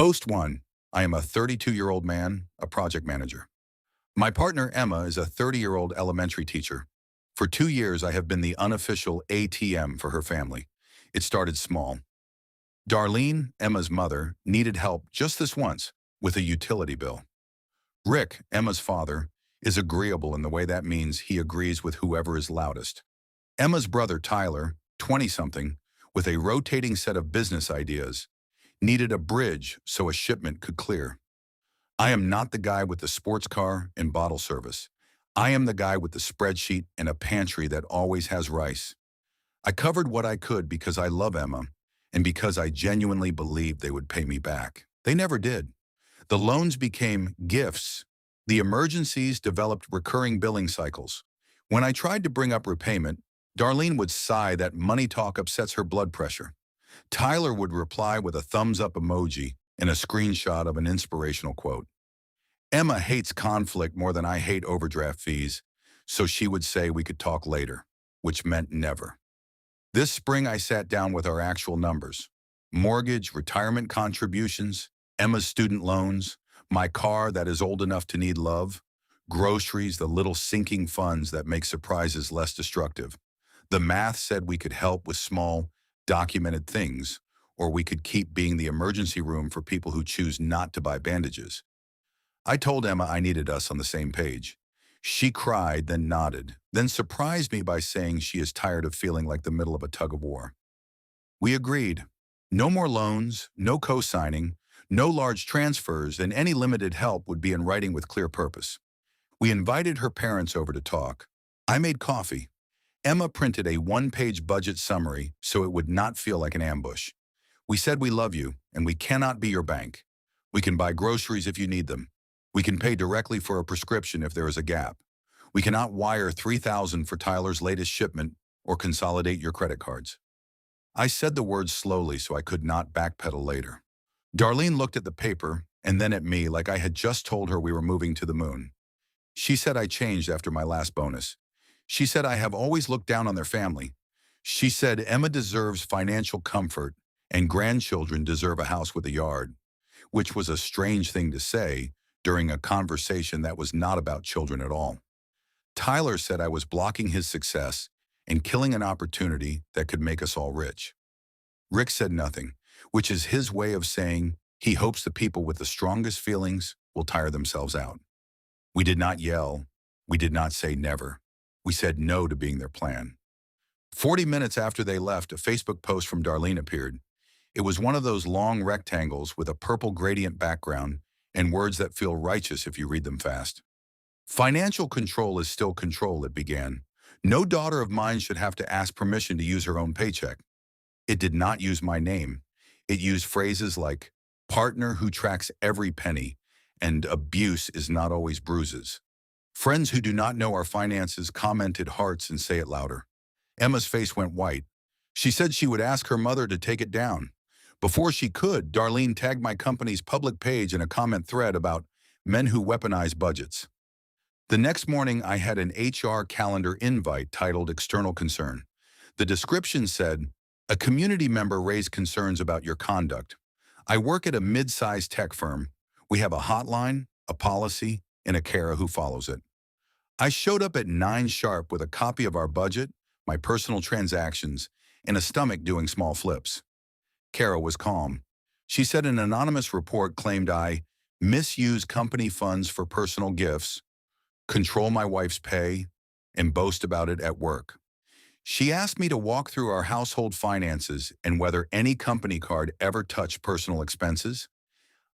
Post 1. I am a 32-year-old man, a project manager. My partner, Emma, is a 30-year-old elementary teacher. For 2 years, I have been the unofficial ATM for her family. It started small. Darlene, Emma's mother, needed help just this once with a utility bill. Rick, Emma's father, is agreeable in the way that means he agrees with whoever is loudest. Emma's brother, Tyler, 20-something, with a rotating set of business ideas, needed a bridge so a shipment could clear. I am not the guy with the sports car and bottle service. I am the guy with the spreadsheet and a pantry that always has rice. I covered what I could because I love Emma and because I genuinely believed they would pay me back. They never did. The loans became gifts. The emergencies developed recurring billing cycles. When I tried to bring up repayment, Darlene would sigh that money talk upsets her blood pressure. Tyler would reply with a thumbs-up emoji and a screenshot of an inspirational quote. Emma hates conflict more than I hate overdraft fees, so she would say we could talk later, which meant never. This spring I sat down with our actual numbers. Mortgage, retirement contributions, Emma's student loans, my car that is old enough to need love, groceries, the little sinking funds that make surprises less destructive. The math said we could help with small, documented things, or we could keep being the emergency room for people who choose not to buy bandages. I told Emma I needed us on the same page. She cried, then nodded, then surprised me by saying she is tired of feeling like the middle of a tug of war. We agreed. No more loans, no co-signing, no large transfers, and any limited help would be in writing with clear purpose. We invited her parents over to talk. I made coffee. Emma printed a one-page budget summary so it would not feel like an ambush. We said we love you, and we cannot be your bank. We can buy groceries if you need them. We can pay directly for a prescription if there is a gap. We cannot wire $3,000 for Tyler's latest shipment or consolidate your credit cards. I said the words slowly so I could not backpedal later. Darlene looked at the paper and then at me like I had just told her we were moving to the moon. She said I changed after my last bonus. She said I have always looked down on their family. She said Emma deserves financial comfort and grandchildren deserve a house with a yard, which was a strange thing to say during a conversation that was not about children at all. Tyler said I was blocking his success and killing an opportunity that could make us all rich. Rick said nothing, which is his way of saying he hopes the people with the strongest feelings will tire themselves out. We did not yell. We did not say never. We said no to being their plan. 40 minutes after they left, a Facebook post from Darlene appeared. It was one of those long rectangles with a purple gradient background and words that feel righteous if you read them fast. Financial control is still control, it began. No daughter of mine should have to ask permission to use her own paycheck. It did not use my name. It used phrases like partner who tracks every penny and abuse is not always bruises. Friends who do not know our finances commented hearts and say it louder. Emma's face went white. She said she would ask her mother to take it down. Before she could, Darlene tagged my company's public page in a comment thread about men who weaponize budgets. The next morning, I had an HR calendar invite titled External Concern. The description said, a community member raised concerns about your conduct. I work at a mid-sized tech firm. We have a hotline, a policy, and a Kara who follows it. I showed up at 9 sharp with a copy of our budget, my personal transactions, and a stomach doing small flips. Kara was calm. She said an anonymous report claimed I misuse company funds for personal gifts, control my wife's pay, and boast about it at work. She asked me to walk through our household finances and whether any company card ever touched personal expenses.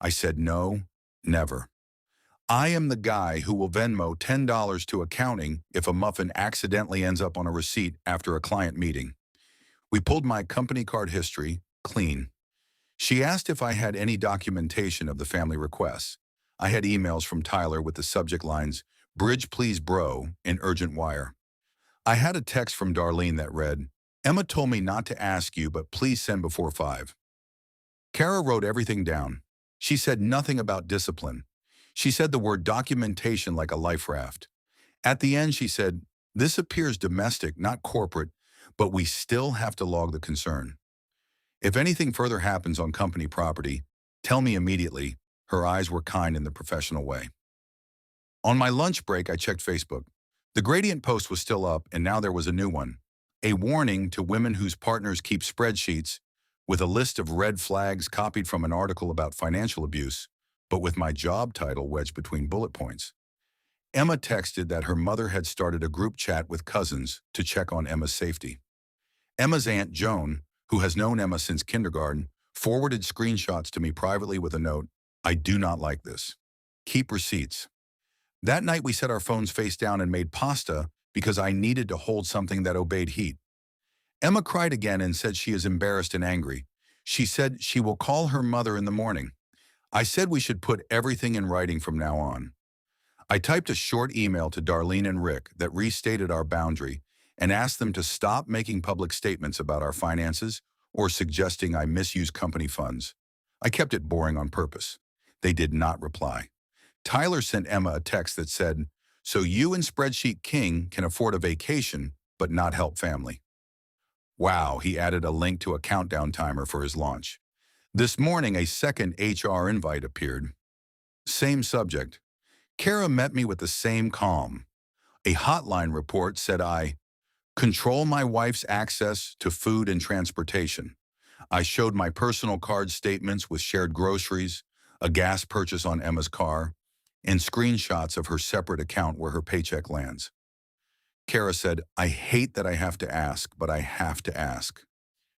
I said no, never. I am the guy who will Venmo $10 to accounting if a muffin accidentally ends up on a receipt after a client meeting. We pulled my company card history, clean. She asked if I had any documentation of the family requests. I had emails from Tyler with the subject lines, "Bridge please bro," and "Urgent wire." I had a text from Darlene that read, "Emma told me not to ask you, but please send before 5. Kara wrote everything down. She said nothing about discipline. She said the word documentation like a life raft. At the end, she said, "This appears domestic, not corporate, but we still have to log the concern. If anything further happens on company property, Tell me immediately. Her eyes were kind in the professional way. On my lunch break, I checked Facebook. The gradient post was still up, and now there was a new one. A warning to women whose partners keep spreadsheets with a list of red flags copied from an article about financial abuse, but with my job title wedged between bullet points. Emma texted that her mother had started a group chat with cousins to check on Emma's safety. Emma's aunt, Joan, who has known Emma since kindergarten, forwarded screenshots to me privately with a note, "I do not like this. Keep receipts." That night we set our phones face down and made pasta because I needed to hold something that obeyed heat. Emma cried again and said she is embarrassed and angry. She said she will call her mother in the morning. I said we should put everything in writing from now on. I typed a short email to Darlene and Rick that restated our boundary and asked them to stop making public statements about our finances or suggesting I misuse company funds. I kept it boring on purpose. They did not reply. Tyler sent Emma a text that said, "So you and Spreadsheet King can afford a vacation, but not help family." Wow, he added a link to a countdown timer for his launch. This morning, a second HR invite appeared. Same subject. Kara met me with the same calm. A hotline report said I control my wife's access to food and transportation. I showed my personal card statements with shared groceries, a gas purchase on Emma's car, and screenshots of her separate account where her paycheck lands. Kara said, "I hate that I have to ask, but I have to ask."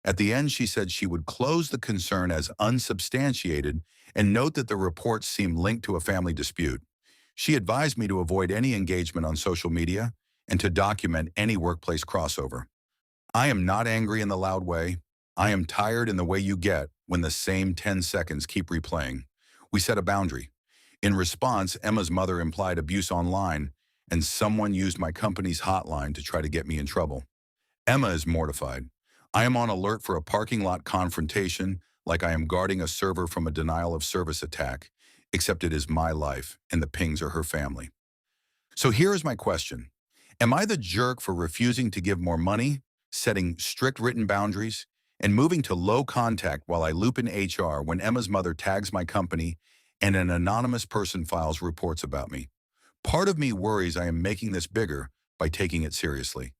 At the end, she said she would close the concern as unsubstantiated and note that the reports seemed linked to a family dispute. She advised me to avoid any engagement on social media and to document any workplace crossover. I am not angry in the loud way. I am tired in the way you get when the same 10 seconds keep replaying. We set a boundary. In response, Emma's mother implied abuse online, and someone used my company's hotline to try to get me in trouble. Emma is mortified. I am on alert for a parking lot confrontation, like I am guarding a server from a denial of service attack, except it is my life and the pings are her family. So here is my question. Am I the jerk for refusing to give more money, setting strict written boundaries, and moving to low contact while I loop in HR when Emma's mother tags my company and an anonymous person files reports about me? Part of me worries I am making this bigger by taking it seriously.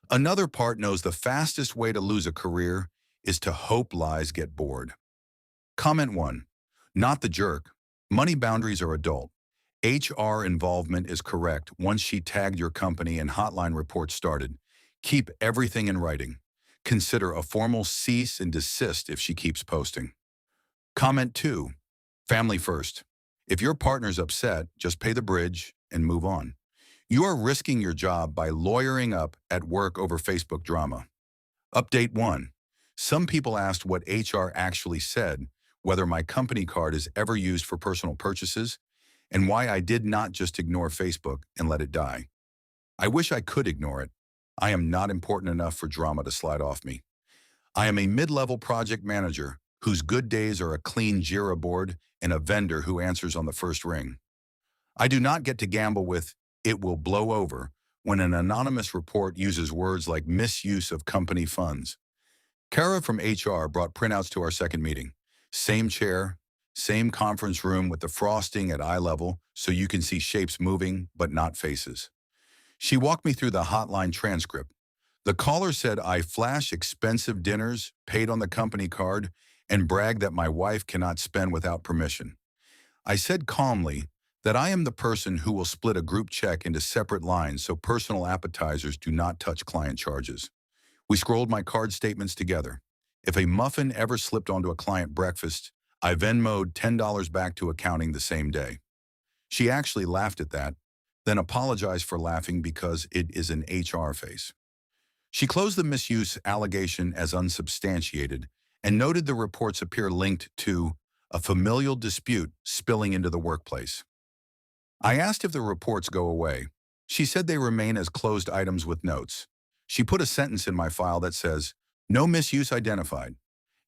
Another part knows the fastest way to lose a career is to hope lies get bored. Comment 1. Not the jerk. Money boundaries are adult. HR involvement is correct once she tagged your company and hotline reports started. Keep everything in writing. Consider a formal cease and desist if she keeps posting. Comment 2. Family first. If your partner's upset, just pay the bridge and move on. You are risking your job by lawyering up at work over Facebook drama. Update 1. Some people asked what HR actually said, whether my company card is ever used for personal purchases, and why I did not just ignore Facebook and let it die. I wish I could ignore it. I am not important enough for drama to slide off me. I am a mid-level project manager whose good days are a clean Jira board and a vendor who answers on the first ring. I do not get to gamble with "it will blow over" when an anonymous report uses words like misuse of company funds. Kara from HR brought printouts to our second meeting. Same chair, same conference room with the frosting at eye level so you can see shapes moving but not faces. She walked me through the hotline transcript. The caller said I flash expensive dinners paid on the company card and brag that my wife cannot spend without permission. I said calmly that I am the person who will split a group check into separate lines so personal appetizers do not touch client charges. We scrolled my card statements together. If a muffin ever slipped onto a client breakfast, I Venmo'd $10 back to accounting the same day. She actually laughed at that, then apologized for laughing because it is an HR face. She closed the misuse allegation as unsubstantiated and noted the reports appear linked to a familial dispute spilling into the workplace. I asked if the reports go away. She said they remain as closed items with notes. She put a sentence in my file that says, "No misuse identified."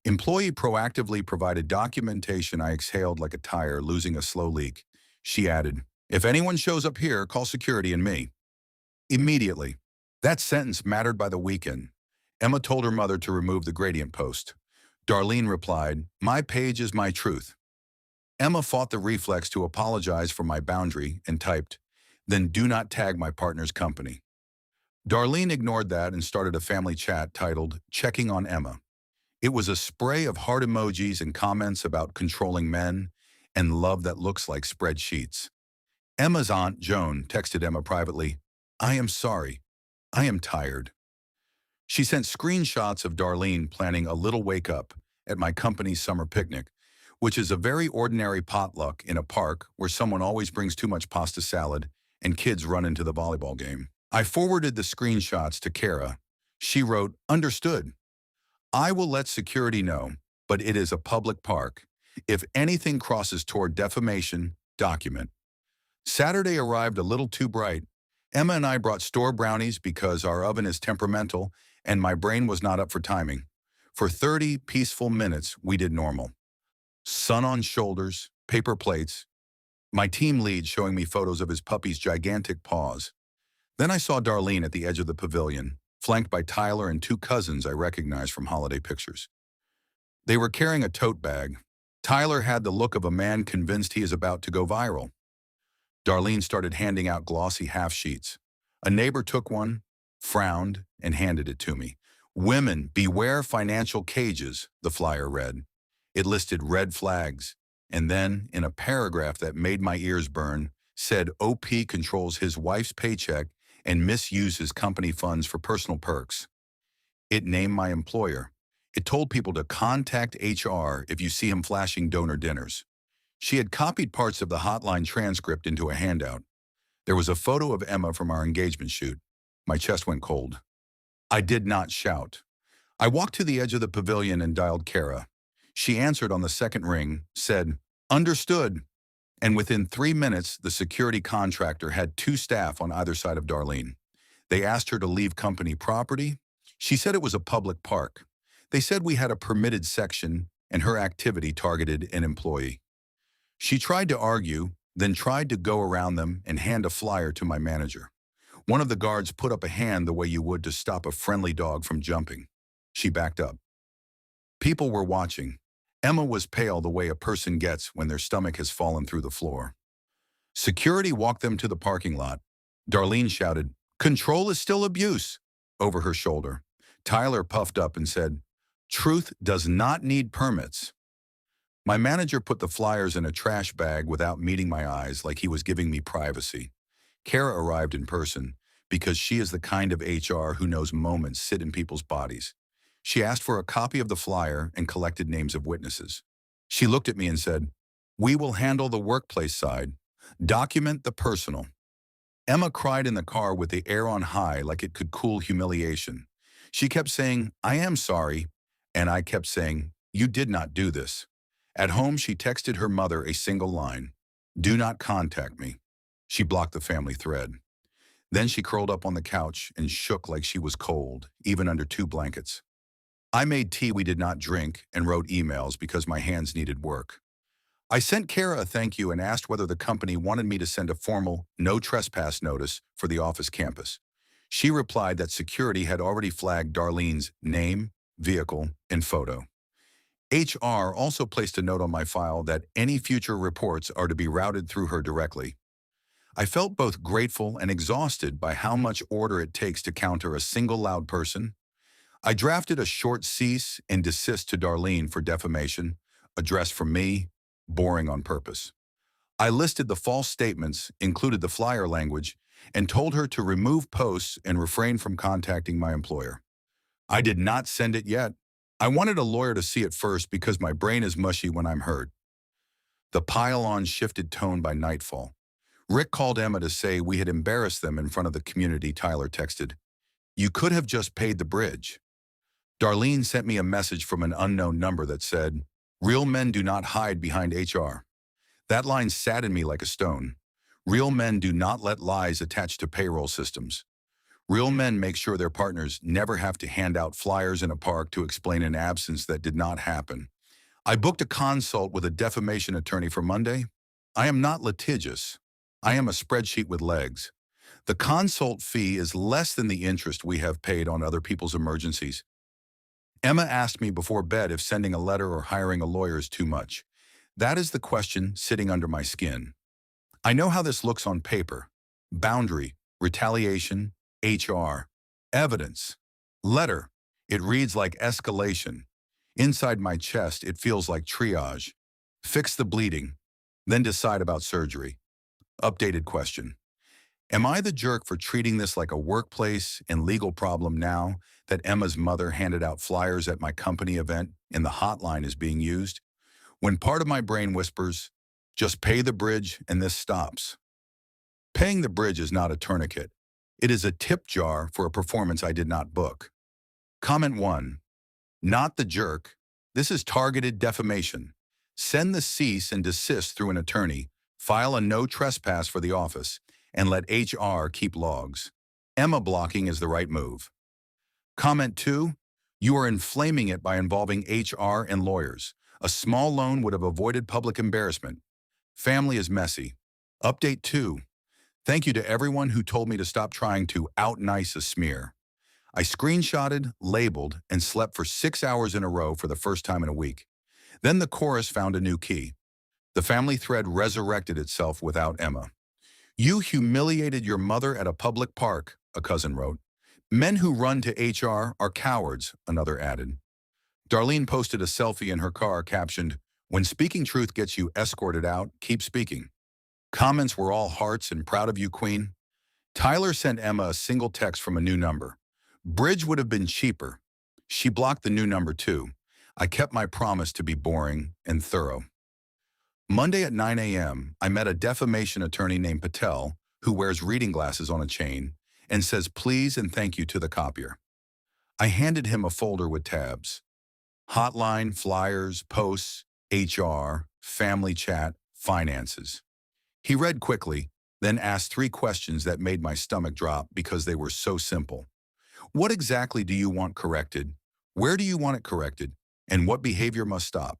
Employee proactively provided documentation. I exhaled like a tire losing a slow leak. She added, "If anyone shows up here, call security and me." Immediately. That sentence mattered by the weekend. Emma told her mother to remove the gradient post. Darlene replied, "My page is my truth." Emma fought the reflex to apologize for my boundary and typed, "Then do not tag my partner's company." Darlene ignored that and started a family chat titled, "Checking on Emma." It was a spray of heart emojis and comments about controlling men and love that looks like spreadsheets. Emma's aunt, Joan, texted Emma privately, "I am sorry. I am tired." She sent screenshots of Darlene planning a little wake-up at my company's summer picnic, which is a very ordinary potluck in a park where someone always brings too much pasta salad and kids run into the volleyball game. I forwarded the screenshots to Kara. She wrote, "Understood. I will let security know, but it is a public park. If anything crosses toward defamation, document." Saturday arrived a little too bright. Emma and I brought store brownies because our oven is temperamental and my brain was not up for timing. For 30 peaceful minutes, we did normal. Sun on shoulders, paper plates, my team lead showing me photos of his puppy's gigantic paws. Then I saw Darlene at the edge of the pavilion, flanked by Tyler and two cousins I recognized from holiday pictures. They were carrying a tote bag. Tyler had the look of a man convinced he is about to go viral. Darlene started handing out glossy half-sheets. A neighbor took one, frowned, and handed it to me. "Women, beware financial cages," the flyer read. It listed red flags, and then, in a paragraph that made my ears burn, said OP controls his wife's paycheck and misuses company funds for personal perks. It named my employer. It told people to contact HR if you see him flashing donor dinners. She had copied parts of the hotline transcript into a handout. There was a photo of Emma from our engagement shoot. My chest went cold. I did not shout. I walked to the edge of the pavilion and dialed Kara. She answered on the second ring, said, "Understood." And within 3 minutes, the security contractor had 2 staff on either side of Darlene. They asked her to leave company property. She said it was a public park. They said we had a permitted section and her activity targeted an employee. She tried to argue, then tried to go around them and hand a flyer to my manager. One of the guards put up a hand the way you would to stop a friendly dog from jumping. She backed up. People were watching. Emma was pale the way a person gets when their stomach has fallen through the floor. Security walked them to the parking lot. Darlene shouted, "Control is still abuse," over her shoulder. Tyler puffed up and said, "Truth does not need permits." My manager put the flyers in a trash bag without meeting my eyes, like he was giving me privacy. Kara arrived in person because she is the kind of HR who knows moments sit in people's bodies. She asked for a copy of the flyer and collected names of witnesses. She looked at me and said, "We will handle the workplace side. Document the personal." Emma cried in the car with the air on high like it could cool humiliation. She kept saying, "I am sorry," and I kept saying, "You did not do this." At home, she texted her mother a single line, "Do not contact me." She blocked the family thread. Then she curled up on the couch and shook like she was cold, even under 2 blankets. I made tea we did not drink and wrote emails because my hands needed work. I sent Kara a thank you and asked whether the company wanted me to send a formal no trespass notice for the office campus. She replied that security had already flagged Darlene's name, vehicle, and photo. HR also placed a note on my file that any future reports are to be routed through her directly. I felt both grateful and exhausted by how much order it takes to counter a single loud person. I drafted a short cease and desist to Darlene for defamation, addressed from me, boring on purpose. I listed the false statements, included the flyer language, and told her to remove posts and refrain from contacting my employer. I did not send it yet. I wanted a lawyer to see it first because my brain is mushy when I'm hurt. The pile-on shifted tone by nightfall. Rick called Emma to say we had embarrassed them in front of the community. Tyler texted, "You could have just paid the bridge." Darlene sent me a message from an unknown number that said, "Real men do not hide behind HR." That line sat in me like a stone. Real men do not let lies attach to payroll systems. Real men make sure their partners never have to hand out flyers in a park to explain an absence that did not happen. I booked a consult with a defamation attorney for Monday. I am not litigious. I am a spreadsheet with legs. The consult fee is less than the interest we have paid on other people's emergencies. Emma asked me before bed if sending a letter or hiring a lawyer is too much. That is the question sitting under my skin. I know how this looks on paper. Boundary, retaliation, HR, evidence, letter. It reads like escalation. Inside my chest, it feels like triage. Fix the bleeding, then decide about surgery. Updated question. Am I the jerk for treating this like a workplace and legal problem now that Emma's mother handed out flyers at my company event and the hotline is being used? When part of my brain whispers, just pay the bridge and this stops. Paying the bridge is not a tourniquet. It is a tip jar for a performance I did not book. Comment 1. Not the jerk. This is targeted defamation. Send the cease and desist through an attorney, file a no trespass for the office, and let HR keep logs. Emma blocking is the right move. Comment 2. You are inflaming it by involving HR and lawyers. A small loan would have avoided public embarrassment. Family is messy. Update 2. Thank you to everyone who told me to stop trying to out-nice a smear. I screenshotted, labeled, and slept for 6 hours in a row for the first time in a week. Then the chorus found a new key. The family thread resurrected itself without Emma. You humiliated your mother at a public park, a cousin wrote. Men who run to HR are cowards, another added. Darlene posted a selfie in her car captioned, when speaking truth gets you escorted out, keep speaking. Comments were all hearts and proud of you, Queen. Tyler sent Emma a single text from a new number. Bridge would have been cheaper. She blocked the new number too. I kept my promise to be boring and thorough. Monday at 9 a.m., I met a defamation attorney named Patel who wears reading glasses on a chain and says please and thank you to the copier. I handed him a folder with tabs. Hotline, flyers, posts, HR, family chat, finances. He read quickly, then asked 3 questions that made my stomach drop because they were so simple. What exactly do you want corrected? Where do you want it corrected? And what behavior must stop?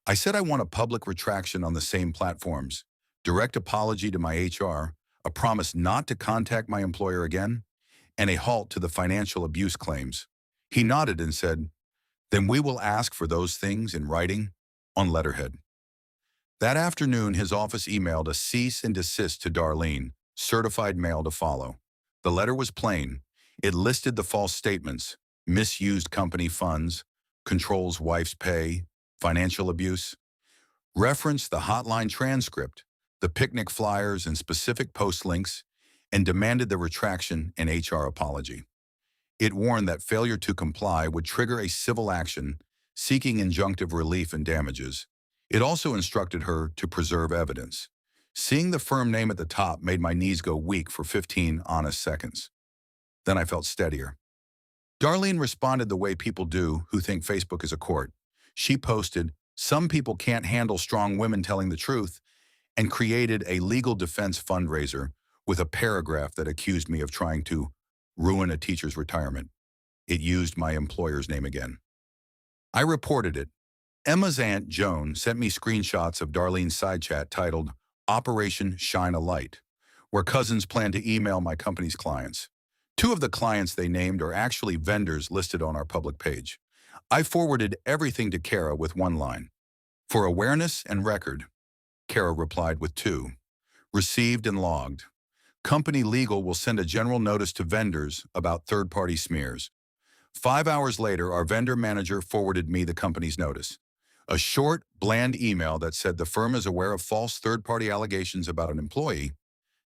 I said I want a public retraction on the same platforms, direct apology to my HR, a promise not to contact my employer again, and a halt to the financial abuse claims. He nodded and said, then we will ask for those things in writing on letterhead. That afternoon, his office emailed a cease and desist to Darlene, certified mail to follow. The letter was plain. It listed the false statements, misused company funds, controls wife's pay, financial abuse, referenced the hotline transcript, the picnic flyers and specific post links, and demanded the retraction and HR apology. It warned that failure to comply would trigger a civil action seeking injunctive relief and damages. It also instructed her to preserve evidence. Seeing the firm name at the top made my knees go weak for 15 honest seconds. Then I felt steadier. Darlene responded the way people do who think Facebook is a court. She posted, some people can't handle strong women telling the truth, and created a legal defense fundraiser with a paragraph that accused me of trying to ruin a teacher's retirement. It used my employer's name again. I reported it. Emma's aunt, Joan, sent me screenshots of Darlene's side chat titled Operation Shine a Light, where cousins plan to email my company's clients. 2 of the clients they named are actually vendors listed on our public page. I forwarded everything to Kara with 1 line. For awareness and record, Kara replied with 2. Received and logged. Company legal will send a general notice to vendors about third-party smears. 5 hours later, our vendor manager forwarded me the company's notice. A short, bland email that said the firm is aware of false third-party allegations about an employee,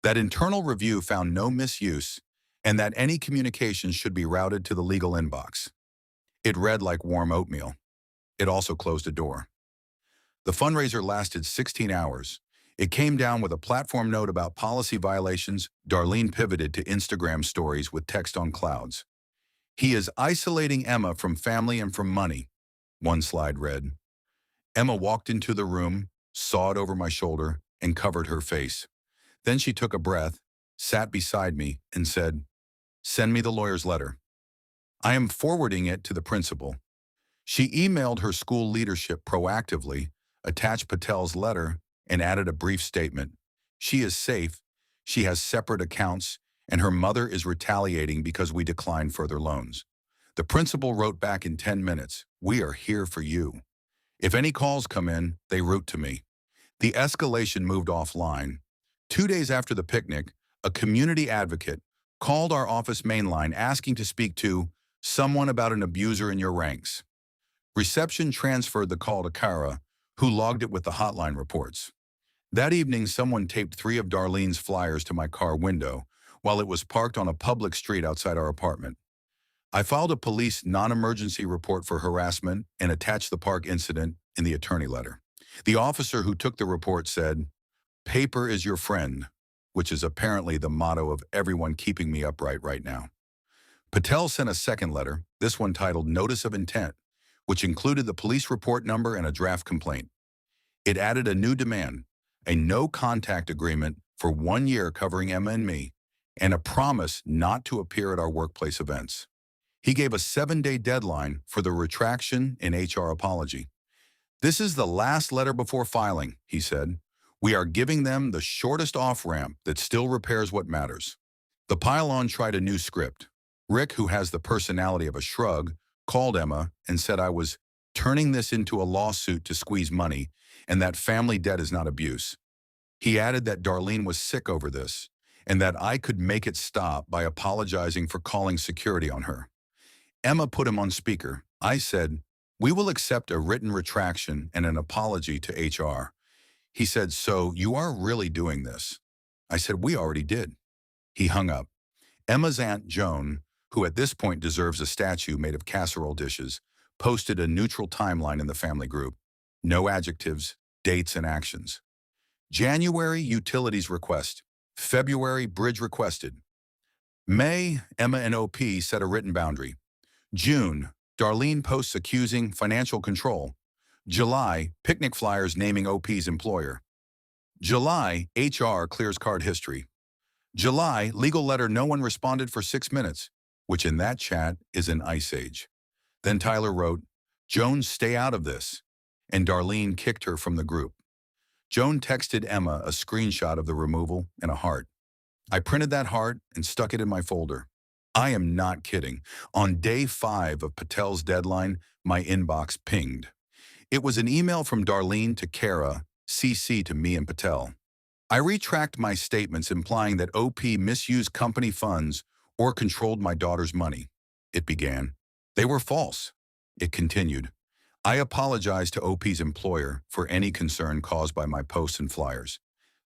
that internal review found no misuse, and that any communications should be routed to the legal inbox. It read like warm oatmeal. It also closed a door. The fundraiser lasted 16 hours. It came down with a platform note about policy violations. Darlene pivoted to Instagram stories with text on clouds. He is isolating Emma from family and from money, one slide read. Emma walked into the room, saw it over my shoulder, and covered her face. Then she took a breath, sat beside me, and said, send me the lawyer's letter. I am forwarding it to the principal. She emailed her school leadership proactively, attached Patel's letter, and added a brief statement. She is safe, she has separate accounts, and her mother is retaliating because we declined further loans. The principal wrote back in 10 minutes, we are here for you. If any calls come in, they route to me. The escalation moved offline. 2 days after the picnic, a community advocate called our office mainline asking to speak to someone about an abuser in your ranks. Reception transferred the call to Kara, who logged it with the hotline reports. That evening, someone taped 3 of Darlene's flyers to my car window while it was parked on a public street outside our apartment. I filed a police non-emergency report for harassment and attached the park incident in the attorney letter. The officer who took the report said, "Paper is your friend," which is apparently the motto of everyone keeping me upright right now. Patel sent a second letter, this one titled Notice of Intent, which included the police report number and a draft complaint. It added a new demand, a no-contact agreement for 1 year covering Emma and me, and a promise not to appear at our workplace events. He gave a 7-day deadline for the retraction and HR apology. "This is the last letter before filing," he said. "We are giving them the shortest off-ramp that still repairs what matters." The pile-on tried a new script. Rick, who has the personality of a shrug, called Emma and said I was turning this into a lawsuit to squeeze money and that family debt is not abuse. He added that Darlene was sick over this and that I could make it stop by apologizing for calling security on her. Emma put him on speaker. I said, "We will accept a written retraction and an apology to HR." He said, "So you are really doing this?" I said, "We already did." He hung up. Emma's Aunt Joan, who at this point deserves a statue made of casserole dishes, posted a neutral timeline in the family group. No adjectives, dates, and actions. January, utilities request. February, bridge requested. May, Emma and OP set a written boundary. June, Darlene posts accusing financial control. July, picnic flyers naming OP's employer. July, HR clears card history. July, legal letter no one responded for 6 minutes, which in that chat is an ice age. Then Tyler wrote, "Joan, stay out of this," and Darlene kicked her from the group. Joan texted Emma a screenshot of the removal and a heart. I printed that heart and stuck it in my folder. I am not kidding. On day 5 of Patel's deadline, my inbox pinged. It was an email from Darlene to Kara, CC to me and Patel. I retract my statements implying that OP misused company funds or controlled my daughter's money. It began. They were false. It continued. I apologize to OP's employer for any concern caused by my posts and flyers.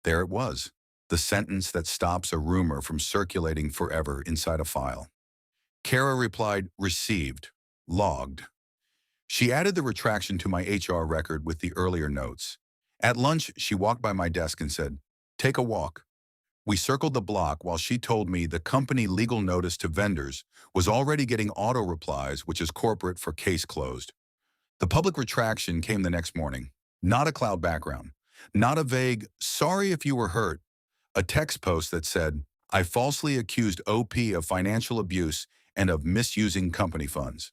There it was, the sentence that stops a rumor from circulating forever inside a file. Kara replied, received, logged. She added the retraction to my HR record with the earlier notes. At lunch, she walked by my desk and said, "Take a walk." We circled the block while she told me the company legal notice to vendors was already getting auto replies, which is corporate for case closed. The public retraction came the next morning. Not a cloud background. Not a vague, "sorry if you were hurt." A text post that said, "I falsely accused OP of financial abuse and of misusing company funds."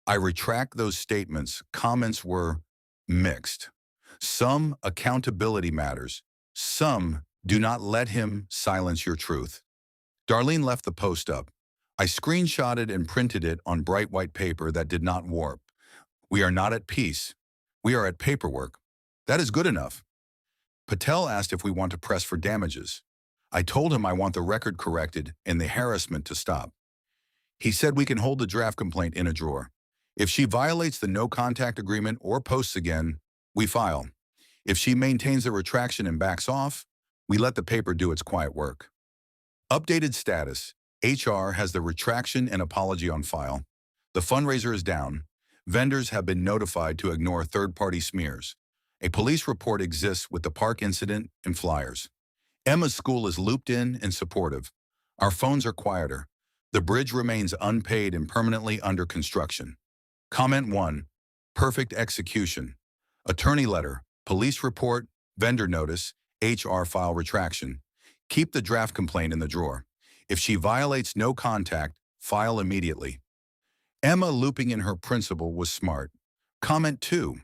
I retract those statements. Comments were mixed. Some, accountability matters. Some, do not let him silence your truth. Darlene left the post up. I screenshotted and printed it on bright white paper that did not warp. We are not at peace. We are at paperwork. That is good enough. Patel asked if we want to press for damages. I told him I want the record corrected and the harassment to stop. He said we can hold the draft complaint in a drawer. If she violates the no contact agreement or posts again, we file. If she maintains the retraction and backs off, we let the paper do its quiet work. Updated status. HR has the retraction and apology on file. The fundraiser is down. Vendors have been notified to ignore third-party smears. A police report exists with the park incident and flyers. Emma's school is looped in and supportive. Our phones are quieter. The bridge remains unpaid and permanently under construction. Comment 1. Perfect execution. Attorney letter, police report, vendor notice, HR file retraction. Keep the draft complaint in the drawer. If she violates no contact, file immediately. Emma looping in her principal was smart. Comment 2.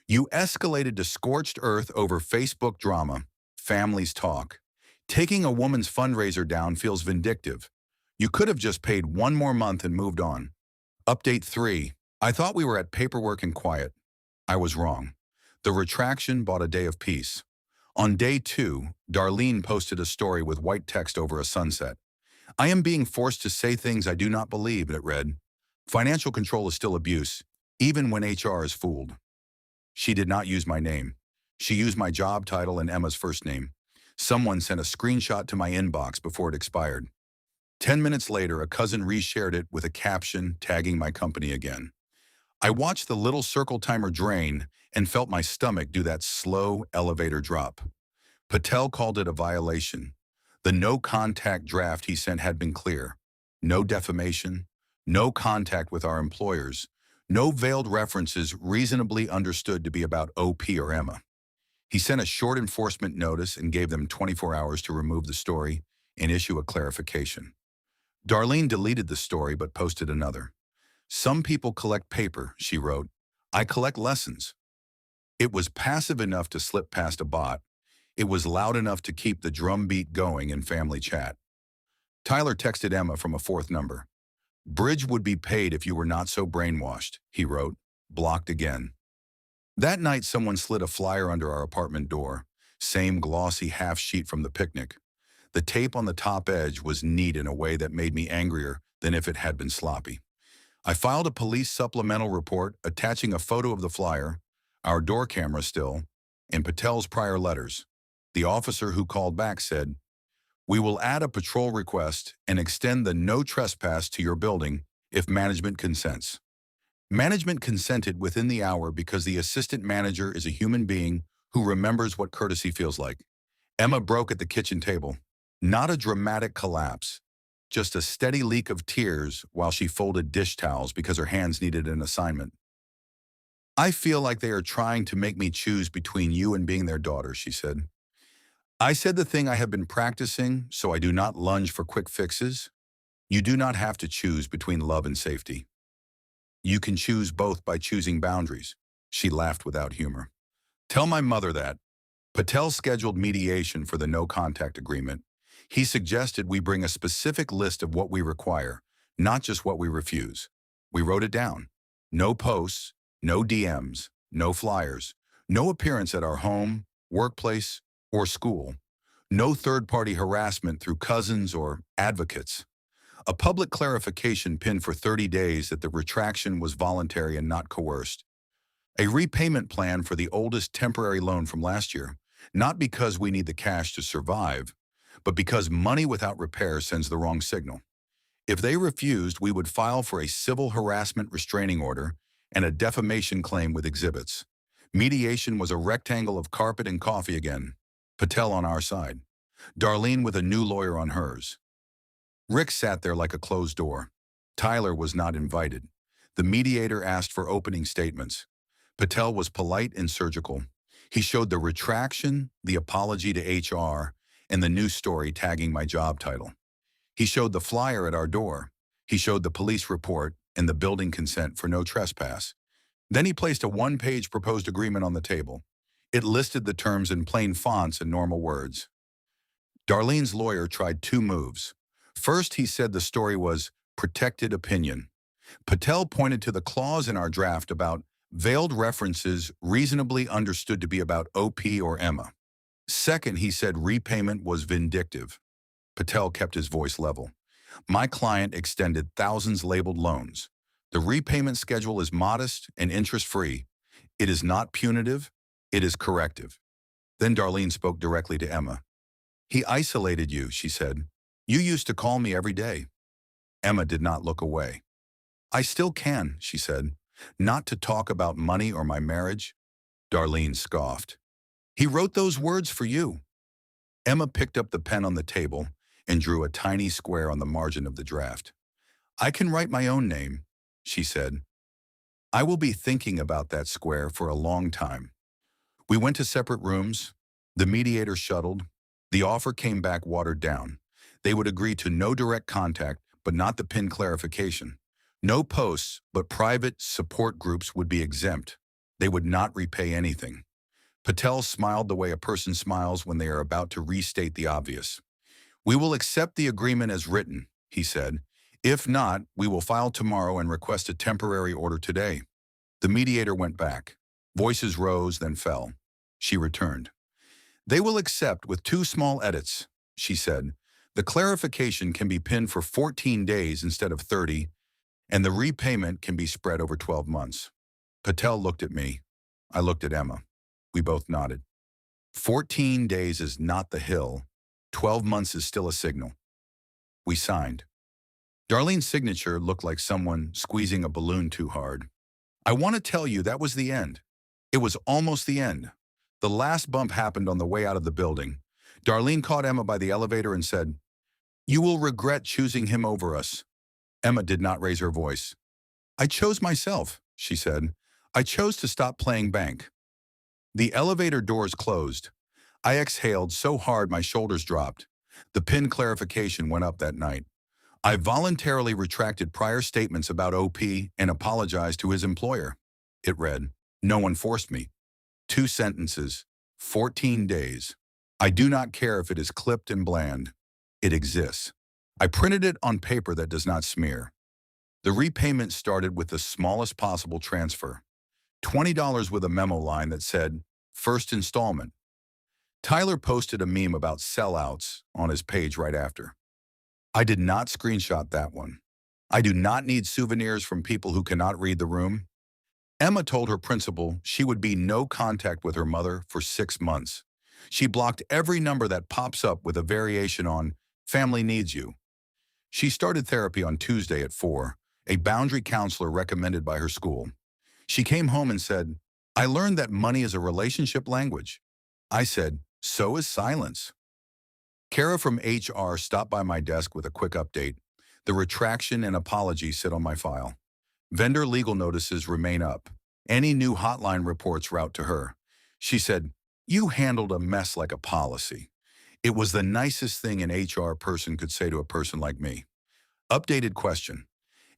You escalated to scorched earth over Facebook drama. Families talk. Taking a woman's fundraiser down feels vindictive. You could have just paid 1 more month and moved on. Update 3. I thought we were at paperwork and quiet. I was wrong. The retraction bought a day of peace. On day 2, Darlene posted a story with white text over a sunset. I am being forced to say things I do not believe, it read. Financial control is still abuse, even when HR is fooled. She did not use my name. She used my job title and Emma's first name. Someone sent a screenshot to my inbox before it expired. 10 minutes later, a cousin reshared it with a caption tagging my company again. I watched the little circle timer drain and felt my stomach do that slow elevator drop. Patel called it a violation. The no-contact draft he sent had been clear. No defamation, no contact with our employers, no veiled references reasonably understood to be about OP or Emma. He sent a short enforcement notice and gave them 24 hours to remove the story and issue a clarification. Darlene deleted the story but posted another. Some people collect paper, she wrote. I collect lessons. It was passive enough to slip past a bot. It was loud enough to keep the drumbeat going in family chat. Tyler texted Emma from a fourth number. Bridge would be paid if you were not so brainwashed, he wrote, blocked again. That night, someone slid a flyer under our apartment door, same glossy half sheet from the picnic. The tape on the top edge was neat in a way that made me angrier than if it had been sloppy. I filed a police supplemental report attaching a photo of the flyer, our door camera still, and Patel's prior letters. The officer who called back said, "We will add a patrol request and extend the no trespass to your building if management consents." Management consented within the hour because the assistant manager is a human being who remembers what courtesy feels like. Emma broke at the kitchen table. Not a dramatic collapse, just a steady leak of tears while she folded dish towels because her hands needed an assignment. I feel like they are trying to make me choose between you and being their daughter, she said. I said the thing I have been practicing, so I do not lunge for quick fixes. You do not have to choose between love and safety. You can choose both by choosing boundaries. She laughed without humor. Tell my mother that. Patel scheduled mediation for the no-contact agreement. He suggested we bring a specific list of what we require, not just what we refuse. We wrote it down. No posts, no DMs, no flyers, no appearance at our home, workplace, or school. No third-party harassment through cousins or advocates. A public clarification pinned for 30 days that the retraction was voluntary and not coerced. A repayment plan for the oldest temporary loan from last year, not because we need the cash to survive, but because money without repair sends the wrong signal. If they refused, we would file for a civil harassment restraining order and a defamation claim with exhibits. Mediation was a rectangle of carpet and coffee again. Patel on our side. Darlene with a new lawyer on hers. Rick sat there like a closed door. Tyler was not invited. The mediator asked for opening statements. Patel was polite and surgical. He showed the retraction, the apology to HR, and the new story tagging my job title. He showed the flyer at our door. He showed the police report and the building consent for no trespass. Then he placed a one-page proposed agreement on the table. It listed the terms in plain fonts and normal words. Darlene's lawyer tried 2 moves. First, he said the story was protected opinion. Patel pointed to the clause in our draft about veiled references reasonably understood to be about OP or Emma. Second, he said repayment was vindictive. Patel kept his voice level. My client extended thousands labeled loans. The repayment schedule is modest and interest-free. It is not punitive, it is corrective. Then Darlene spoke directly to Emma. He isolated you, she said. You used to call me every day. Emma did not look away. I still can, she said. Not to talk about money or my marriage. Darlene scoffed. He wrote those words for you. Emma picked up the pen on the table and drew a tiny square on the margin of the draft. I can write my own name, she said. I will be thinking about that square for a long time. We went to separate rooms. The mediator shuttled. The offer came back watered down. They would agree to no direct contact, but not the PIN clarification. No posts, but private support groups would be exempt. They would not repay anything. Patel smiled the way a person smiles when they are about to restate the obvious. We will accept the agreement as written, he said. If not, we will file tomorrow and request a temporary order today. The mediator went back. Voices rose, then fell. She returned. They will accept with 2 small edits, she said. The clarification can be pinned for 14 days instead of 30, and the repayment can be spread over 12 months. Patel looked at me. I looked at Emma. We both nodded. 14 days is not the hill. 12 months is still a signal. We signed. Darlene's signature looked like someone squeezing a balloon too hard. I want to tell you that was the end. It was almost the end. The last bump happened on the way out of the building. Darlene caught Emma by the elevator and said, "You will regret choosing him over us." Emma did not raise her voice. "I chose myself," she said. "I chose to stop playing bank." The elevator doors closed. I exhaled so hard my shoulders dropped. The PIN clarification went up that night. I voluntarily retracted prior statements about OP and apologized to his employer. It read, "No one forced me." 2 sentences, 14 days. I do not care if it is clipped and bland. It exists. I printed it on paper that does not smear. The repayment started with the smallest possible transfer. $20 with a memo line that said, "First installment." Tyler posted a meme about sellouts on his page right after. I did not screenshot that one. I do not need souvenirs from people who cannot read the room. Emma told her principal she would be no contact with her mother for 6 months. She blocked every number that pops up with a variation on "family needs you." She started therapy on Tuesday at 4, a boundary counselor recommended by her school. She came home and said, "I learned that money is a relationship language." I said, "So is silence." Kara from HR stopped by my desk with a quick update. The retraction and apology sit on my file. Vendor legal notices remain up. Any new hotline reports route to her. She said, "You handled a mess like a policy." It was the nicest thing an HR person could say to a person like me. Updated question.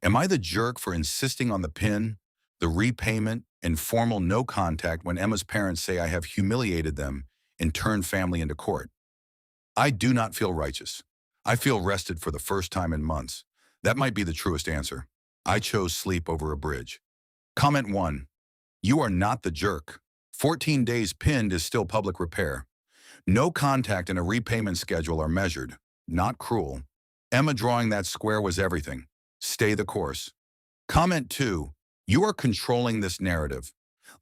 Am I the jerk for insisting on the PIN, the repayment, and formal no contact when Emma's parents say I have humiliated them and turned family into court? I do not feel righteous. I feel rested for the first time in months. That might be the truest answer. I chose sleep over a bridge. Comment 1. You are not the jerk. 14 days pinned is still public repair. No contact and a repayment schedule are measured, not cruel. Emma drawing that square was everything. Stay the course. Comment 2. You are controlling this narrative.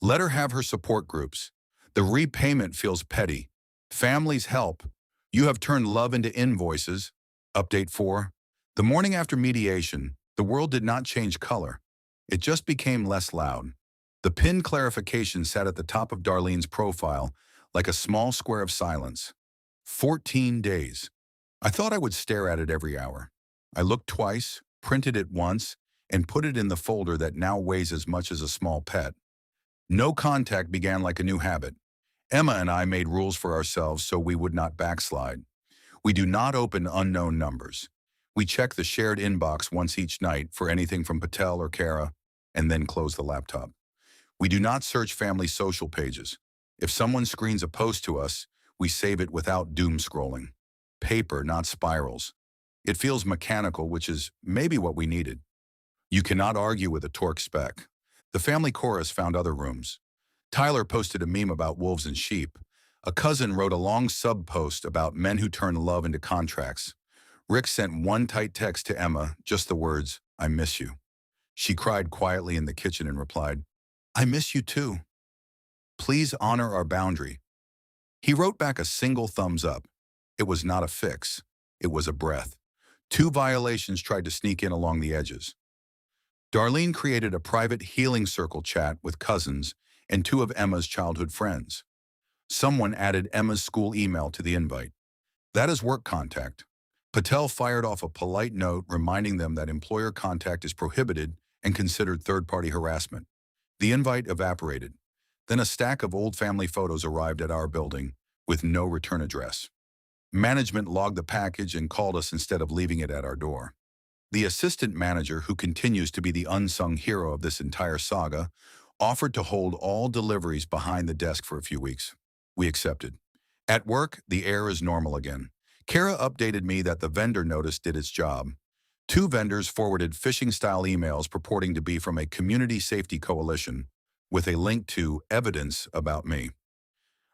Let her have her support groups. The repayment feels petty. Families help. You have turned love into invoices. Update 4. The morning after mediation, the world did not change color. It just became less loud. The PIN clarification sat at the top of Darlene's profile like a small square of silence. 14 days. I thought I would stare at it every hour. I looked twice, printed it once, and put it in the folder that now weighs as much as a small pet. No contact began like a new habit. Emma and I made rules for ourselves so we would not backslide. We do not open unknown numbers. We check the shared inbox once each night for anything from Patel or Kara, and then close the laptop. We do not search family social pages. If someone screens a post to us, we save it without doom scrolling. Paper, not spirals. It feels mechanical, which is maybe what we needed. You cannot argue with a torque spec. The family chorus found other rooms. Tyler posted a meme about wolves and sheep. A cousin wrote a long sub-post about men who turn love into contracts. Rick sent one tight text to Emma, just the words, "I miss you." She cried quietly in the kitchen and replied, "I miss you too. Please honor our boundary." He wrote back a single thumbs up. It was not a fix. It was a breath. 2 violations tried to sneak in along the edges. Darlene created a private healing circle chat with cousins and 2 of Emma's childhood friends. Someone added Emma's school email to the invite. That is work contact. Patel fired off a polite note reminding them that employer contact is prohibited and considered third-party harassment. The invite evaporated. Then a stack of old family photos arrived at our building with no return address. Management logged the package and called us instead of leaving it at our door. The assistant manager, who continues to be the unsung hero of this entire saga, offered to hold all deliveries behind the desk for a few weeks. We accepted. At work, the air is normal again. Kara updated me that the vendor notice did its job. 2 vendors forwarded phishing-style emails purporting to be from a community safety coalition. with a link to evidence about me.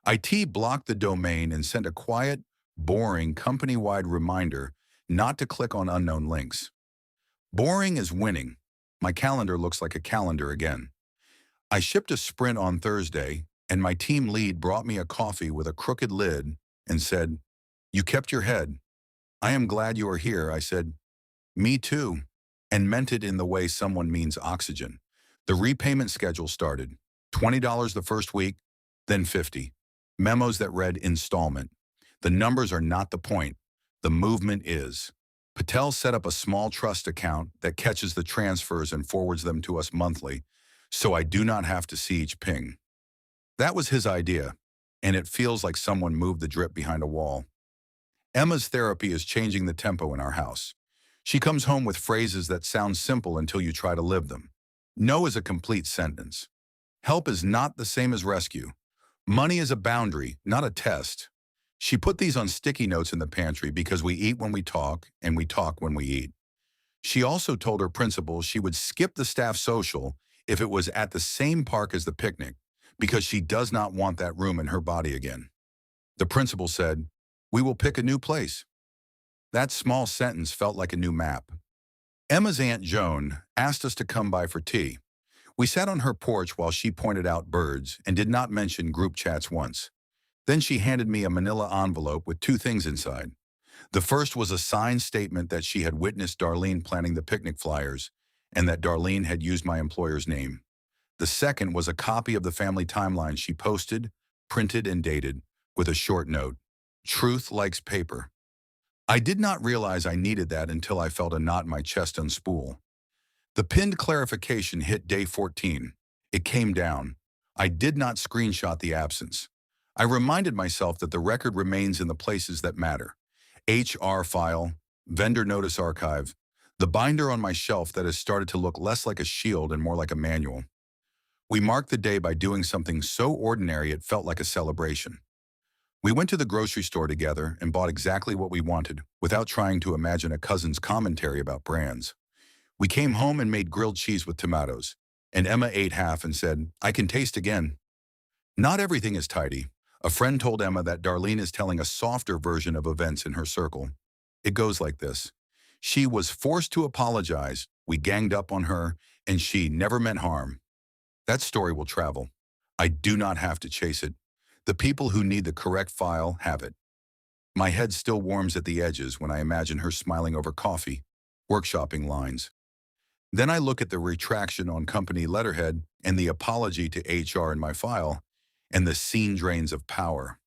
IT blocked the domain and sent a quiet, boring company-wide reminder not to click on unknown links. Boring is winning. My calendar looks like a calendar again. I shipped a sprint on Thursday, and my team lead brought me a coffee with a crooked lid and said, "You kept your head. I am glad you are here," I said. "Me too," and meant it in the way someone means oxygen. The repayment schedule started. $20 the first week, then 50. Memos that read installment. The numbers are not the point. The movement is. Patel set up a small trust account that catches the transfers and forwards them to us monthly, so I do not have to see each ping. That was his idea, and it feels like someone moved the drip behind a wall. Emma's therapy is changing the tempo in our house. She comes home with phrases that sound simple until you try to live them. No is a complete sentence. Help is not the same as rescue. Money is a boundary, not a test. She put these on sticky notes in the pantry because we eat when we talk and we talk when we eat. She also told her principal she would skip the staff social if it was at the same park as the picnic because she does not want that room in her body again. The principal said, "We will pick a new place." That small sentence felt like a new map. Emma's Aunt Joan asked us to come by for tea. We sat on her porch while she pointed out birds and did not mention group chats once. Then she handed me a manila envelope with two things inside. The first was a signed statement that she had witnessed Darlene planning the picnic flyers and that Darlene had used my employer's name. The second was a copy of the family timeline she posted, printed, and dated, with a short note. "Truth likes paper." I did not realize I needed that until I felt a knot in my chest unspool. The pinned clarification hit day 14. It came down. I did not screenshot the absence. I reminded myself that the record remains in the places that matter. HR file, vendor notice archive, the binder on my shelf that has started to look less like a shield and more like a manual. We marked the day by doing something so ordinary it felt like a celebration. We went to the grocery store together and bought exactly what we wanted without trying to imagine a cousin's commentary about brands. We came home and made grilled cheese with tomatoes, and Emma ate half and said, "I can taste again." Not everything is tidy. A friend told Emma that Darlene is telling a softer version of events in her circle. It goes like this. She was forced to apologize, we ganged up on her, and she never meant harm. That story will travel. I do not have to chase it. The people who need the correct file have it. My head still warms at the edges when I imagine her smiling over coffee, workshopping lines. Then I look at the retraction on company letterhead and the apology to HR in my file, and the scene drains of power.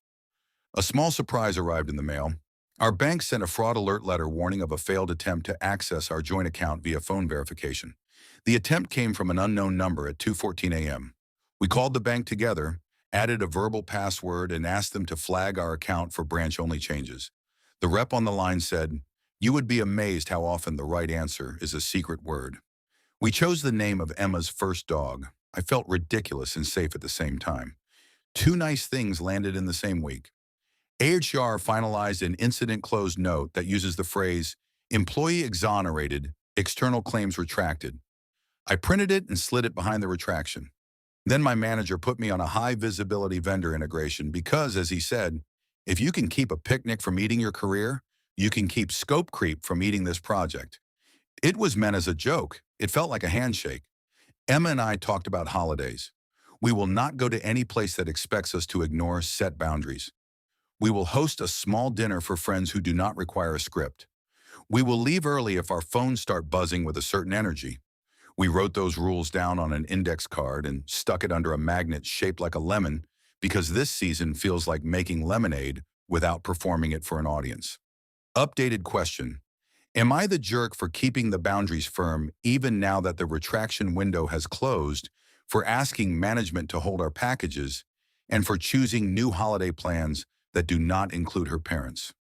A small surprise arrived in the mail. Our bank sent a fraud alert letter warning of a failed attempt to access our joint account via phone verification. The attempt came from an unknown number at 2:14 a.m. We called the bank together, added a verbal password, and asked them to flag our account for branch-only changes. The rep on the line said, "You would be amazed how often the right answer is a secret word." We chose the name of Emma's first dog. I felt ridiculous and safe at the same time. Two nice things landed in the same week. HR finalized an incident closed note that uses the phrase, "employee exonerated, external claims retracted." I printed it and slid it behind the retraction. Then my manager put me on a high-visibility vendor integration because, as he said, if you can keep a picnic from eating your career, you can keep scope creep from eating this project. It was meant as a joke. It felt like a handshake. Emma and I talked about holidays. We will not go to any place that expects us to ignore set boundaries. We will host a small dinner for friends who do not require a script. We will leave early if our phones start buzzing with a certain energy. We wrote those rules down on an index card and stuck it under a magnet shaped like a lemon because this season feels like making lemonade without performing it for an audience. Updated question. Am I the jerk for keeping the boundaries firm even now that the retraction window has closed, for asking management to hold our packages, and for choosing new holiday plans that do not include her parents?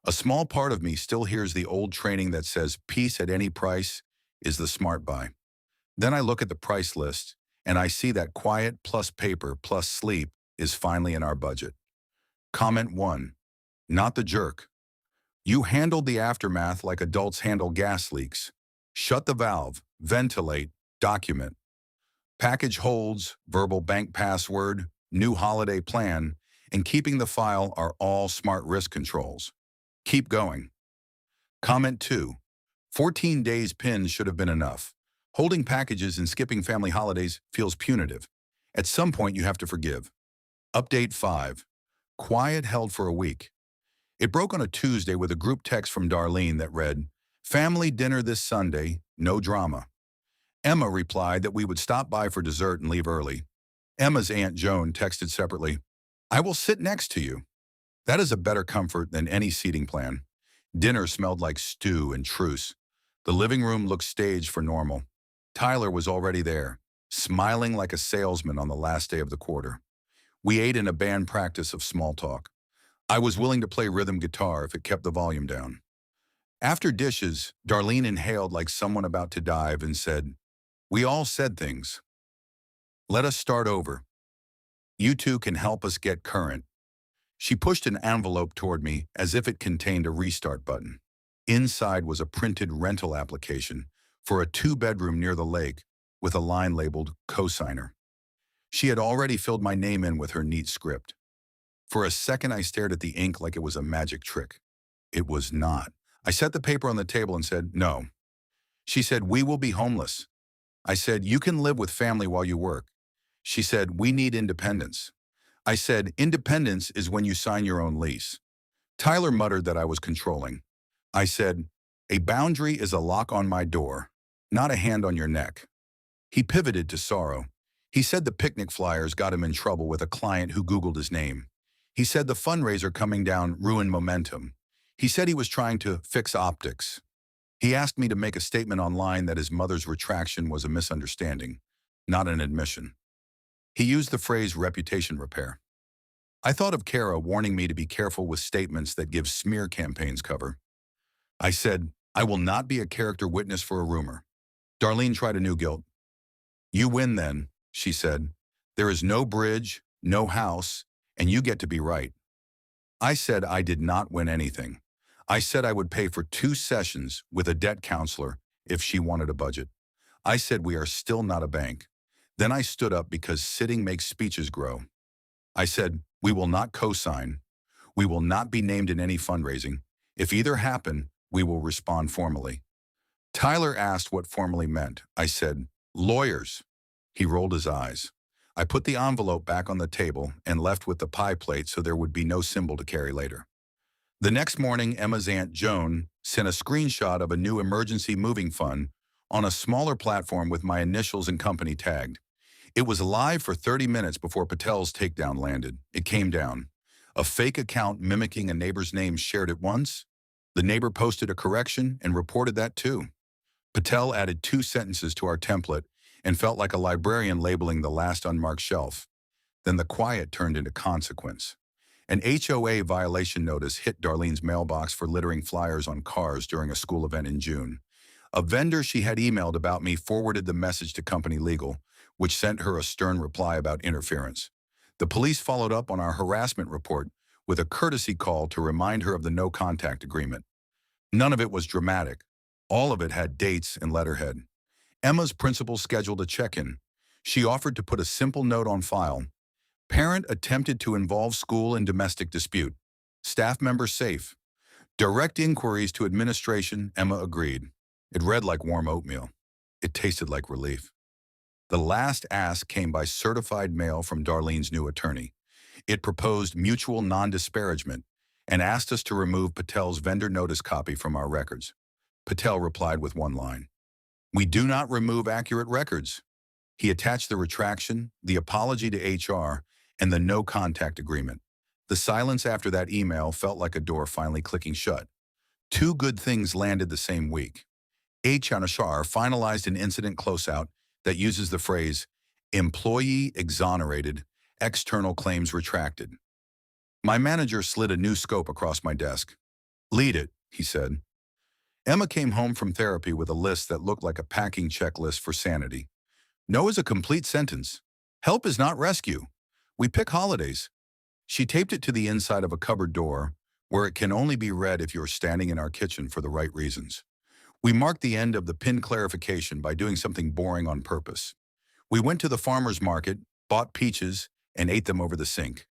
A small part of me still hears the old training that says peace at any price is the smart buy. Then I look at the price list, and I see that quiet plus paper plus sleep is finally in our budget. Comment 1. Not the jerk. You handled the aftermath like adults handle gas leaks. Shut the valve, ventilate, document. Package holds, verbal bank password, new holiday plan, and keeping the file are all smart risk controls. Keep going. Comment 2. 14 days PIN should have been enough. Holding packages and skipping family holidays feels punitive. At some point, you have to forgive. Update 5. Quiet held for a week. It broke on a Tuesday with a group text from Darlene that read, "Family dinner this Sunday, no drama." Emma replied that we would stop by for dessert and leave early. Emma's Aunt Joan texted separately, "I will sit next to you." That is a better comfort than any seating plan. Dinner smelled like stew and truce. The living room looked staged for normal. Tyler was already there, smiling like a salesman on the last day of the quarter. We ate in a band practice of small talk. I was willing to play rhythm guitar if it kept the volume down. After dishes, Darlene inhaled like someone about to dive and said, "We all said things. Let us start over. You two can help us get current." She pushed an envelope toward me as if it contained a restart button. Inside was a printed rental application for a 2-bedroom near the lake with a line labeled "Cosigner." She had already filled my name in with her neat script. For a second, I stared at the ink like it was a magic trick. It was not. I set the paper on the table and said, "No." She said, "We will be homeless." I said, "You can live with family while you work." She said, "We need independence." I said, "Independence is when you sign your own lease." Tyler muttered that I was controlling. I said, "A boundary is a lock on my door, not a hand on your neck." He pivoted to sorrow. He said the picnic flyers got him in trouble with a client who Googled his name. He said the fundraiser coming down ruined momentum. He said he was trying to fix optics. He asked me to make a statement online that his mother's retraction was a misunderstanding, not an admission. He used the phrase reputation repair. I thought of Kara warning me to be careful with statements that give smear campaigns cover. I said, "I will not be a character witness for a rumor." Darlene tried a new guilt. "You win then," she said. "There is no bridge, no house, and you get to be right." I said I did not win anything. I said I would pay for 2 sessions with a debt counselor if she wanted a budget. I said we are still not a bank. Then I stood up because sitting makes speeches grow. I said, "We will not co-sign. We will not be named in any fundraising. If either happen, we will respond formally." Tyler asked what formally meant. I said, "Lawyers." He rolled his eyes. I put the envelope back on the table and left with the pie plate so there would be no symbol to carry later. The next morning, Emma's Aunt Joan sent a screenshot of a new emergency moving fund on a smaller platform with my initials and company tagged. It was live for 30 minutes before Patel's takedown landed. It came down. A fake account mimicking a neighbor's name shared it once. The neighbor posted a correction and reported that too. Patel added 2 sentences to our template and felt like a librarian labeling the last unmarked shelf. Then the quiet turned into consequence. An HOA violation notice hit Darlene's mailbox for littering flyers on cars during a school event in June. A vendor she had emailed about me forwarded the message to company legal, which sent her a stern reply about interference. The police followed up on our harassment report with a courtesy call to remind her of the no-contact agreement. None of it was dramatic. All of it had dates and letterhead. Emma's principal scheduled a check-in. She offered to put a simple note on file. Parent attempted to involve school in domestic dispute. Staff member safe. Direct inquiries to administration, Emma agreed. It read like warm oatmeal. It tasted like relief. The last ask came by certified mail from Darlene's new attorney. It proposed mutual non-disparagement and asked us to remove Patel's vendor notice copy from our records. Patel replied with one line. "We do not remove accurate records." He attached the retraction, the apology to HR, and the no-contact agreement. The silence after that email felt like a door finally clicking shut. 2 good things landed the same week. HR finalized an incident closeout that uses the phrase, "employee exonerated, external claims retracted." My manager slid a new scope across my desk. "Lead it," he said. Emma came home from therapy with a list that looked like a packing checklist for sanity. No is a complete sentence. Help is not rescue. We pick holidays. She taped it to the inside of a cupboard door, where it can only be read if you're standing in our kitchen for the right reasons. We marked the end of the PIN clarification by doing something boring on purpose. We went to the farmer's market, bought peaches, and ate them over the sink.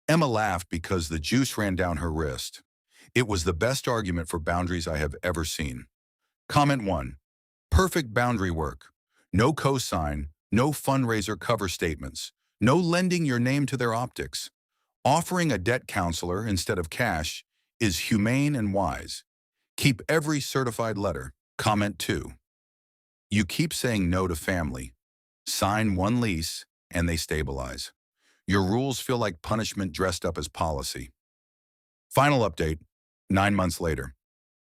Emma laughed because the juice ran down her wrist. It was the best argument for boundaries I have ever seen. Comment 1. Perfect boundary work. No cosign, no fundraiser cover statements, no lending your name to their optics. Offering a debt counselor instead of cash is humane and wise. Keep every certified letter. Comment 2. You keep saying no to family. Sign one lease and they stabilize. Your rules feel like punishment dressed up as policy. Final update, 9 months later.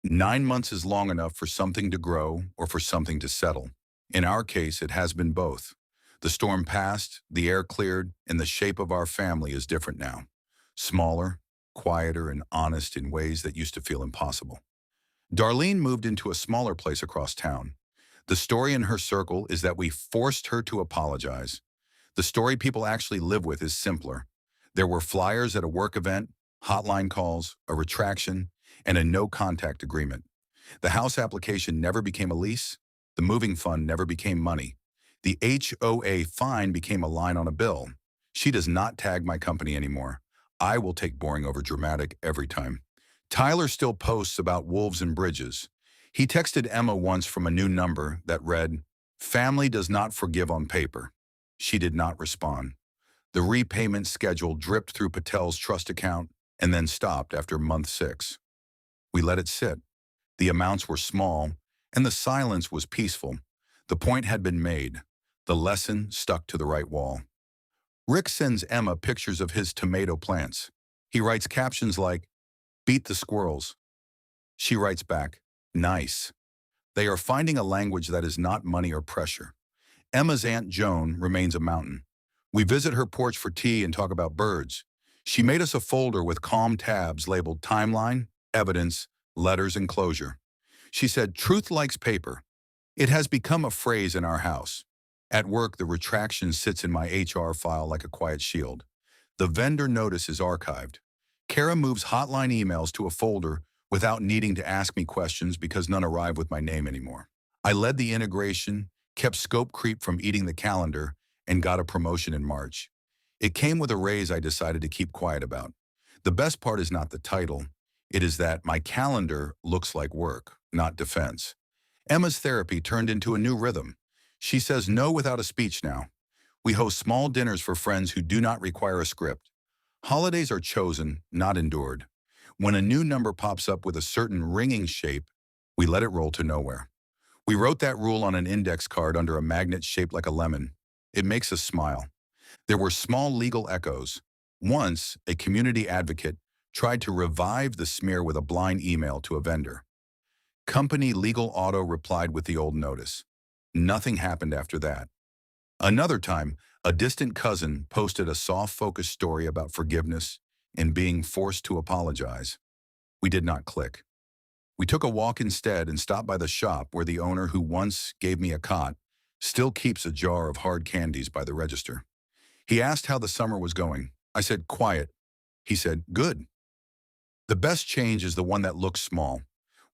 9 months is long enough for something to grow or for something to settle. In our case, it has been both. The storm passed, the air cleared, and the shape of our family is different now. Smaller, quieter, and honest in ways that used to feel impossible. Darlene moved into a smaller place across town. The story in her circle is that we forced her to apologize. The story people actually live with is simpler. There were flyers at a work event, hotline calls, a retraction, and a no-contact agreement. The house application never became a lease. The moving fund never became money. The HOA fine became a line on a bill. She does not tag my company anymore. I will take boring over dramatic every time. Tyler still posts about wolves and bridges. He texted Emma once from a new number that read, "Family does not forgive on paper." She did not respond. The repayment schedule dripped through Patel's trust account and then stopped after month 6. We let it sit. The amounts were small, and the silence was peaceful. The point had been made. The lesson stuck to the right wall. Rick sends Emma pictures of his tomato plants. He writes captions like, "Beat the squirrels." She writes back, "Nice." They are finding a language that is not money or pressure. Emma's Aunt Joan remains a mountain. We visit her porch for tea and talk about birds. She made us a folder with calm tabs labeled timeline, evidence, letters, and closure. She said, "Truth likes paper." It has become a phrase in our house. At work, the retraction sits in my HR file like a quiet shield. The vendor notice is archived. Kara moves hotline emails to a folder without needing to ask me questions because none arrive with my name anymore. I led the integration, kept scope creep from eating the calendar, and got a promotion in March. It came with a raise I decided to keep quiet about. The best part is not the title. It is that my calendar looks like work, not defense. Emma's therapy turned into a new rhythm. She says no without a speech now. We host small dinners for friends who do not require a script. Holidays are chosen, not endured. When a new number pops up with a certain ringing shape, we let it roll to nowhere. We wrote that rule on an index card under a magnet shaped like a lemon. It makes us smile. There were small legal echoes. Once, a community advocate tried to revive the smear with a blind email to a vendor. Company Legal Auto replied with the old notice. Nothing happened after that. Another time, a distant cousin posted a soft-focused story about forgiveness and being forced to apologize. We did not click. We took a walk instead and stopped by the shop where the owner who once gave me a cot still keeps a jar of hard candies by the register. He asked how the summer was going. I said, "Quiet." He said, "Good." The best change is the one that looks small.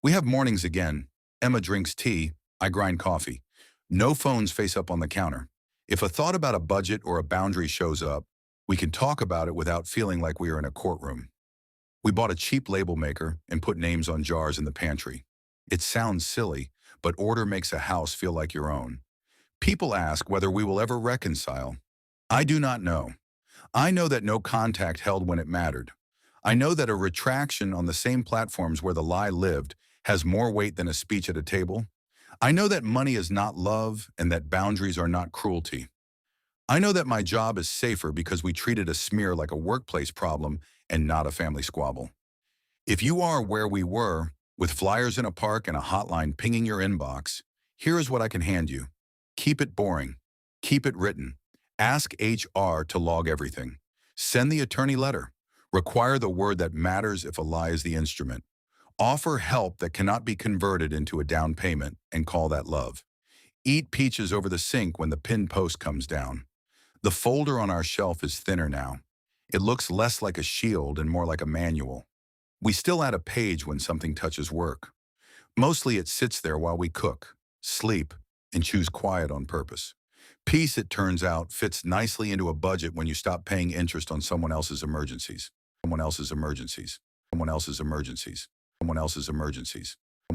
We have mornings again. Emma drinks tea. I grind coffee. No phones face up on the counter. If a thought about a budget or a boundary shows up, we can talk about it without feeling like we are in a courtroom. We bought a cheap label maker and put names on jars in the pantry. It sounds silly, but order makes a house feel like your own. People ask whether we will ever reconcile. I do not know. I know that no contact held when it mattered. I know that a retraction on the same platforms where the lie lived has more weight than a speech at a table. I know that money is not love and that boundaries are not cruelty. I know that my job is safer because we treated a smear like a workplace problem and not a family squabble. If you are where we were, with flyers in a park and a hotline pinging your inbox, here is what I can hand you. Keep it boring. Keep it written. Ask HR to log everything. Send the attorney letter. Require the word that matters if a lie is the instrument. Offer help that cannot be converted into a down payment and call that love. Eat peaches over the sink when the pinned post comes down. The folder on our shelf is thinner now. It looks less like a shield and more like a manual. We still add a page when something touches work. Mostly it sits there while we cook, sleep, and choose quiet on purpose. Peace, it turns out, fits nicely into a budget when you stop paying interest on someone else's emergencies. Someone else's emergencies. Someone else's emergencies. Someone else's emergencies.